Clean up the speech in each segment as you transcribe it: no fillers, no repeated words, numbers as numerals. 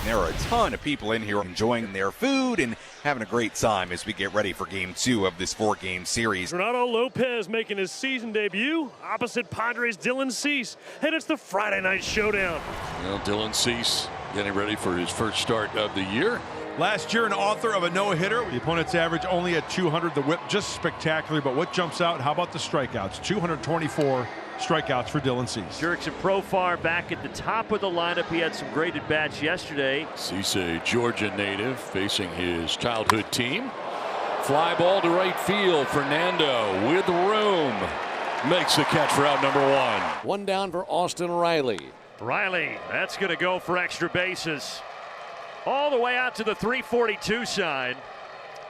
There are a ton of people in here enjoying their food and having a great time as we get ready for Game 2 of this 4-game series. Renato Lopez making his season debut opposite Padres' Dylan Cease, and it's the Friday night showdown. Well, Dylan Cease getting ready for his first start of the year. Last year, an author of a no-hitter. The opponent's average only at 200. The whip just spectacular, but what jumps out? How about the strikeouts? 224 strikeouts for Dylan Cease. Jurickson Profar back at the top of the lineup. He had some great at-bats yesterday. Cease, a Georgia native, facing his childhood team. Fly ball to right field. Fernando with room. Makes the catch for out number one. One down for Austin Riley. Riley, that's going to go for extra bases. All the way out to the 342 side.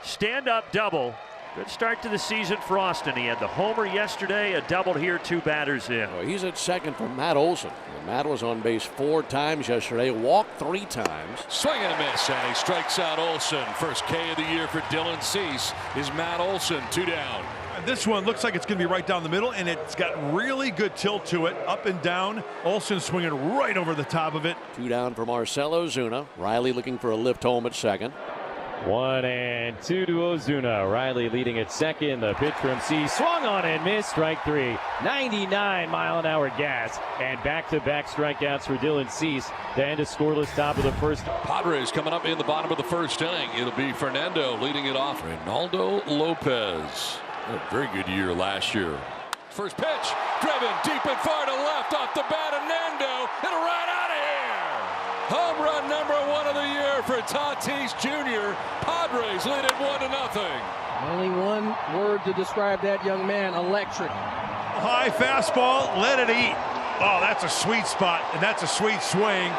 Stand-up double. Good start to the season for Austin. He had the homer yesterday, a double here, 2 batters in. Well, he's at second for Matt Olson. And Matt was on base 4 times yesterday, walked 3 times. Swing and a miss, and he strikes out Olson. First K of the year for Dylan Cease is Matt Olson, 2 down. This one looks like it's going to be right down the middle, and it's got really good tilt to it, up and down. Olson swinging right over the top of it. 2 down for Marcell Ozuna. Riley looking for a lift home at second. 1-2 to Ozuna. Riley leading at second. The pitch from Cease swung on and missed. Strike 3. 99-mile-an-hour gas. And back-to-back strikeouts for Dylan Cease to end a scoreless top of the first. Padres coming up in the bottom of the first inning. It'll be Fernando leading it off. Reynaldo Lopez. A very good year last year. First pitch, driven deep and far to left off the bat of Nando. It'll run out of here. Home run number 1 of the year for Tatis Jr. Padres lead it 1-0. Only one word to describe that young man: electric. High fastball, let it eat. Oh, that's a sweet spot, and that's a sweet swing.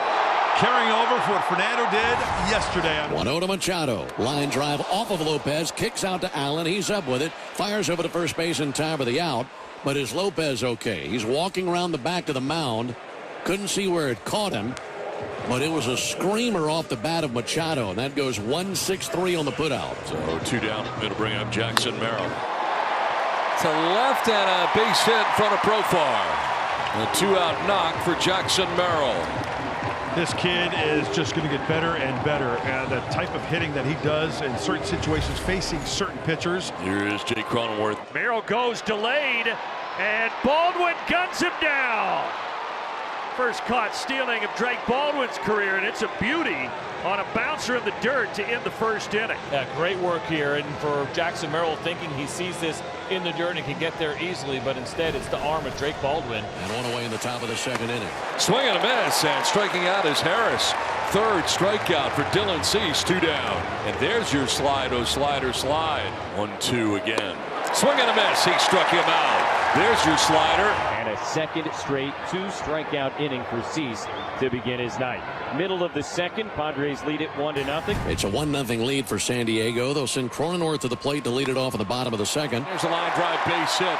Carrying over for what Fernando did yesterday. 1-0 to Machado. Line drive off of Lopez. Kicks out to Allen. He's up with it. Fires over to first base in time for the out. But is Lopez okay? He's walking around the back of the mound. Couldn't see where it caught him. But it was a screamer off the bat of Machado. And that goes 1-6-3 on the putout. So 2 down. It'll bring up Jackson Merrill. To left and a base hit in front of Profar. A 2-out knock for Jackson Merrill. This kid is just going to get better and better. And the type of hitting that he does in certain situations, facing certain pitchers. Here is Jake Cronenworth. Merrill goes delayed, and Baldwin guns him down. First caught stealing of Drake Baldwin's career, and it's a beauty on a bouncer in the dirt to end the first inning. Yeah, great work here, and for Jackson Merrill thinking he sees this in the dirt and can get there easily, but instead it's the arm of Drake Baldwin. And one away in the top of the second inning. Swing and a miss, and striking out is Harris. Third strikeout for Dylan Cease, 2 down. And there's your slide, oh slider, slide. 1-2 again. Swing and a miss, he struck him out. There's your slider. And a second straight 2-strikeout inning for Cease to begin his night. Middle of the second, Padres lead it 1-0. It's a 1-0 lead for San Diego. They'll send Cronenworth to the plate to lead it off at the bottom of the second. There's a line drive base hit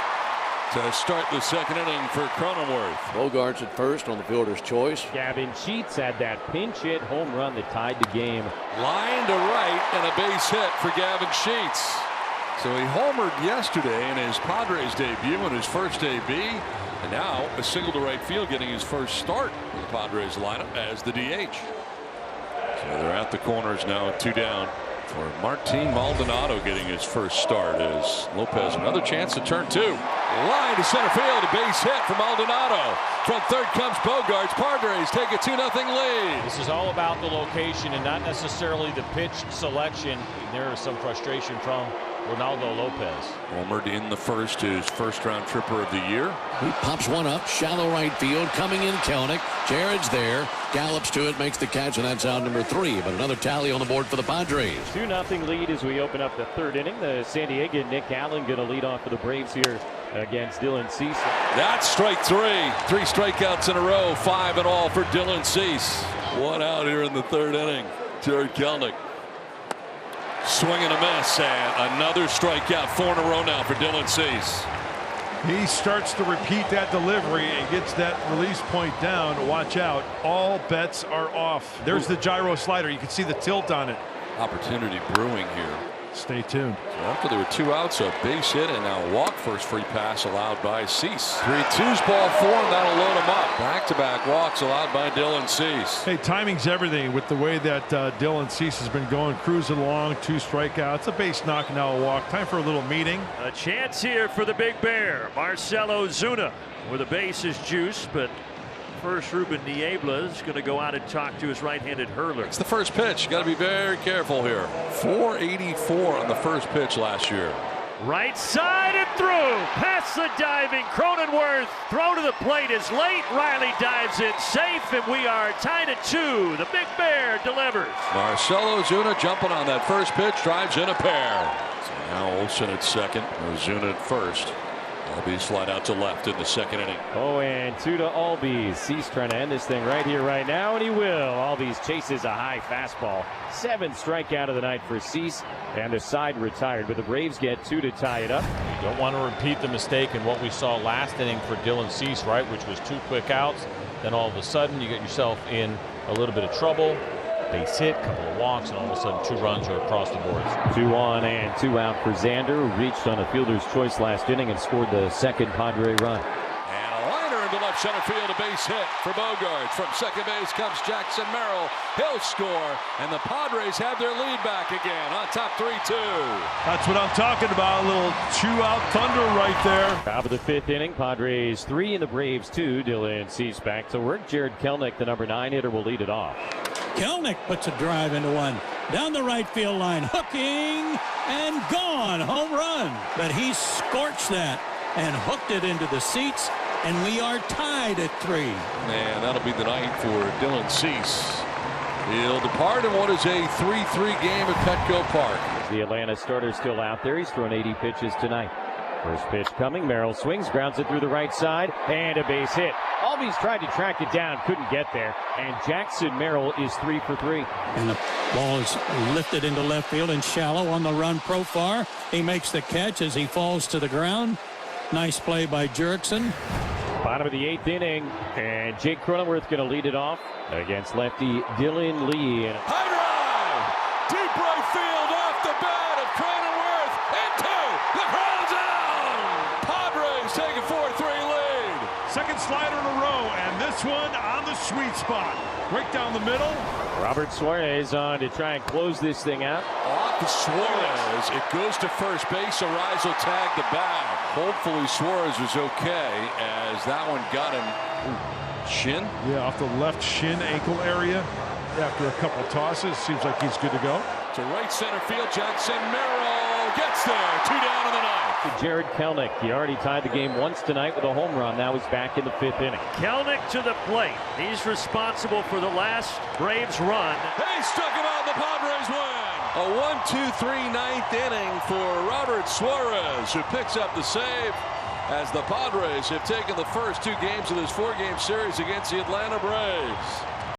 to start the second inning for Cronenworth. Bogarts at first on the fielder's choice. Gavin Sheets had that pinch hit home run that tied the game. Line to right and a base hit for Gavin Sheets. So he homered yesterday in his Padres debut in his first AB. And now a single to right field, getting his first start in the Padres lineup as the DH. So they're at the corners now at 2 down for Martin Maldonado, getting his first start as Lopez another chance to turn 2. Line to center field, a base hit from Maldonado. From third comes Bogarts. Padres take a 2-0 lead. This is all about the location and not necessarily the pitch selection. There is some frustration from Reynaldo Lopez. Homered in the first, his first-round tripper of the year. He pops one up, shallow right field, coming in Kelenic. Jared's there, gallops to it, makes the catch, and that's out number 3. But another tally on the board for the Padres. 2-0 lead as we open up the third inning. The San Diego Nick Allen going to lead off for the Braves here against Dylan Cease. That's strike 3. 3 strikeouts in a row, 5 in all for Dylan Cease. 1 out here in the third inning. Jared Kelenic. Swing and a miss, and another strikeout, 4 in a row now for Dylan Cease. He starts to repeat that delivery and gets that release point down. Watch out. All bets are off. There's the gyro slider. You can see the tilt on it. Opportunity brewing here. Stay tuned. So after there were 2 outs, a base hit and now a walk. First free pass allowed by Cease. 3-2's ball 4, and that'll load him up. Back-to-back walks allowed by Dylan Cease. Hey, timing's everything with the way that Dylan Cease has been going, cruising along, 2 strikeouts, a base knock, now a walk. Time for a little meeting. A chance here for the Big Bear, Marcell Ozuna, where the base is juiced, but first Ruben Niebla is going to go out and talk to his right-handed hurler. It's the first pitch. Got to be very careful here. 484 on the first pitch last year. Right side and through. Past the diving Cronenworth. Throw to the plate is late. Riley dives in safe, and we are tied at 2. The Big Bear delivers. Marcell Ozuna jumping on that first pitch, drives in a pair. So now Olsen at second, Ozuna at first. Albies slide out to left in the second inning. 0-2 to Albies. Cease trying to end this thing right here, right now, and he will. Albies chases a high fastball. 7th strikeout of the night for Cease, and the side retired, but the Braves get 2 to tie it up. You don't want to repeat the mistake in what we saw last inning for Dylan Cease, right, which was 2 quick outs. Then all of a sudden you get yourself in a little bit of trouble. Base hit, couple of walks, and all of a sudden 2 runs are across the boards. 2 on and 2 out for Xander, who reached on a fielder's choice last inning and scored the second Padre run. And a liner into left center field, a base hit for Bogaerts. From second base comes Jackson Merrill. He'll score, and the Padres have their lead back again on top 3-2. That's what I'm talking about. A little 2-out thunder right there. Top of the 5th inning, Padres 3 and the Braves 2. Dylan Cease back to work. Jared Kelenic, the number 9 hitter, will lead it off. Kelenic puts a drive into one. Down the right field line. Hooking and gone. Home run. But he scorched that and hooked it into the seats. And we are tied at 3. And that'll be the night for Dylan Cease. He'll depart in what is a 3-3 game at Petco Park. The Atlanta starter still out there. He's thrown 80 pitches tonight. First pitch coming. Merrill swings, grounds it through the right side, and a base hit. Albies tried to track it down, couldn't get there. And Jackson Merrill is 3 for 3. And the ball is lifted into left field and shallow on the run. Profar. He makes the catch as he falls to the ground. Nice play by Jurickson. Bottom of the 8th inning, and Jake Cronenworth going to lead it off against lefty Dylan Lee. High drive! Deep right field off the bat of Cronenworth into the crowd zone! Padres take a 4-3 lead. Second slider in a row, and this one on the sweet spot. Right down the middle. Robert Suarez on to try and close this thing out. Off Suarez. It goes to first base. Arise will tag the bag. Hopefully Suarez was okay as that one got him. Shin? Yeah, off the left shin ankle area. After a couple tosses, seems like he's good to go. To right center field, Jackson Merrill gets there. 2 down in the ninth. Jared Kelenic, he already tied the game once tonight with a home run. Now he's back in the 5th inning. Kelenic to the plate. He's responsible for the last Braves run. They struck him out. The Padres win. A 1-2-3 ninth inning for Robert Suarez, who picks up the save as the Padres have taken the first 2 games of this 4-game series against the Atlanta Braves.